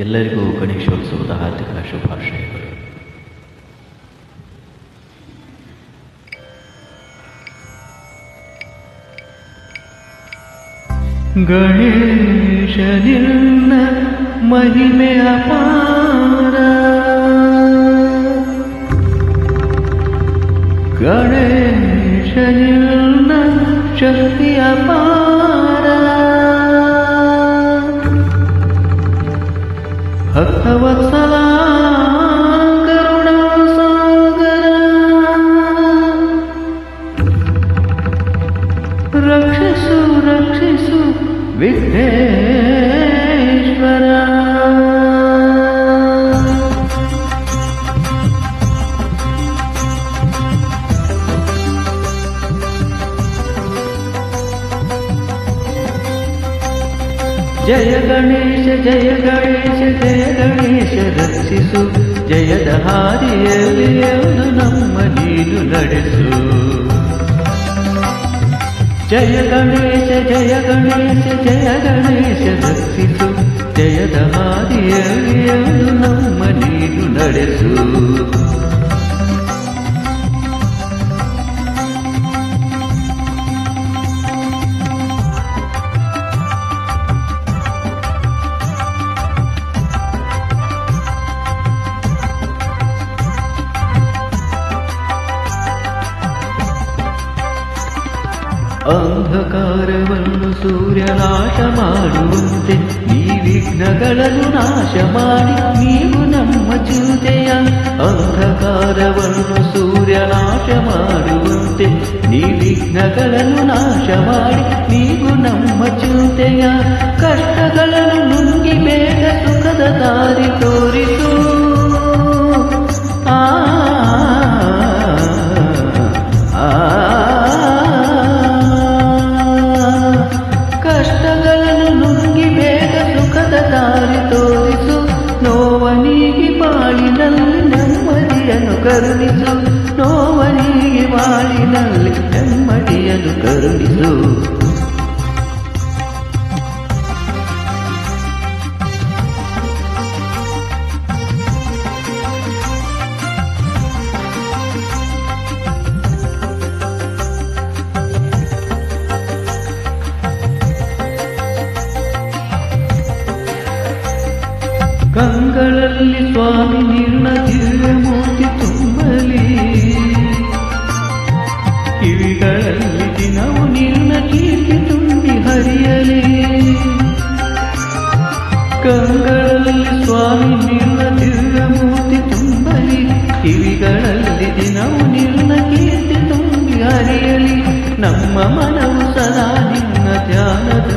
ಎಲ್ಲರಿಗೂ ಗಣೇಶೋತ್ಸವದ ಹಾರ್ದಿಕ ಶುಭಾಶಯಗಳು. ಗಣೇಶ ನಿನ್ನ ಮಹಿಮೆ ಅಪಾರ, ಗಣೇಶ ನಿನ್ನ ಶಕ್ತಿ ಅಪಾರ, ಭಕ್ತವತ್ಸಲ ಕರುಣಾ ಸಾಗರ, ರಕ್ಷಿಸು ರಕ್ಷಿಸು ವಿಘ್ನೇಶ್ವರ. ಜಯ ಗಣೇಶ ಜಯ ಗಣೇಶ ಜಯ ಗಣೇಶ ರಕ್ಷಿಸು, ಜಯದ ಹಾದಿಯಲ್ಲಿ ಎಂದು ನಮ್ಮ ನೀನು ನಡೆಸು. ಜಯ ಗಣೇಶ ಜಯ ಗಣೇಶ ಜಯ ಗಣೇಶ ರಕ್ಷಿಸು, ಜಯದ ಹಾದಿಯಲ್ಲಿ ಎಂದು ನಮ್ಮ ನೀನು ನಡೆಸು. ಅಂಧಕಾರವನ್ನು ಸೂರ್ಯ ನಾಶ ಮಾಡುವಂತೆ ಈ ವಿಘ್ನಗಳನ್ನು ನಾಶ ಮಾಡಿ ನೀವು ನಮ್ಮ ಚಿಂತೆಯ. ಅಂಧಕಾರವನ್ನು ಸೂರ್ಯ ನಾಶ ಮಾಡುವಂತೆ ಈ ವಿಘ್ನಗಳನ್ನು ನಾಶ ಮಾಡಿ ನೀವು ನಮ್ಮ ಚಿಂತೆಯ. ಕಷ್ಟಗಳನ್ನು ನುಂಗಿ ಬೇಗ ಸುಖದ ದಾರಿ ತೋರಿಸು. ನೋವನಿಗೆ ಬಾಳಿನಲ್ಲಿ ನೆಮ್ಮದಿಯನ್ನು ಕರುಣಿಸು, ನೋವನಿಗೆ ಬಾಳಿನಲ್ಲಿ ನೆಮ್ಮದಿಯನ್ನು ಕರುಣಿಸು. ಕಂಗಳಲ್ಲಿ ಸ್ವಾಮಿ ನಿನ್ನ ದಿವ್ಯ ಮೂರ್ತಿ ತುಂಬಲಿ, ಕಿವಿಗಳಲ್ಲಿ ದಿನವು ನಿನ್ನ ಕೀರ್ತಿ ತುಂಬಿ ಹರಿಯಲಿ. ಕಂಗಳಲ್ಲಿ ಸ್ವಾಮಿ ನಿನ್ನ ದಿವ್ಯ ಮೂರ್ತಿ ತುಂಬಲಿ, ಕಿವಿಗಳಲ್ಲಿ ದಿನವು ನಿನ್ನ ಕೀರ್ತಿ ತುಂಬಿ ಹರಿಯಲಿ. ನಮ್ಮ ಮನವು ಸದಾ ನಿನ್ನ ಧ್ಯಾನದ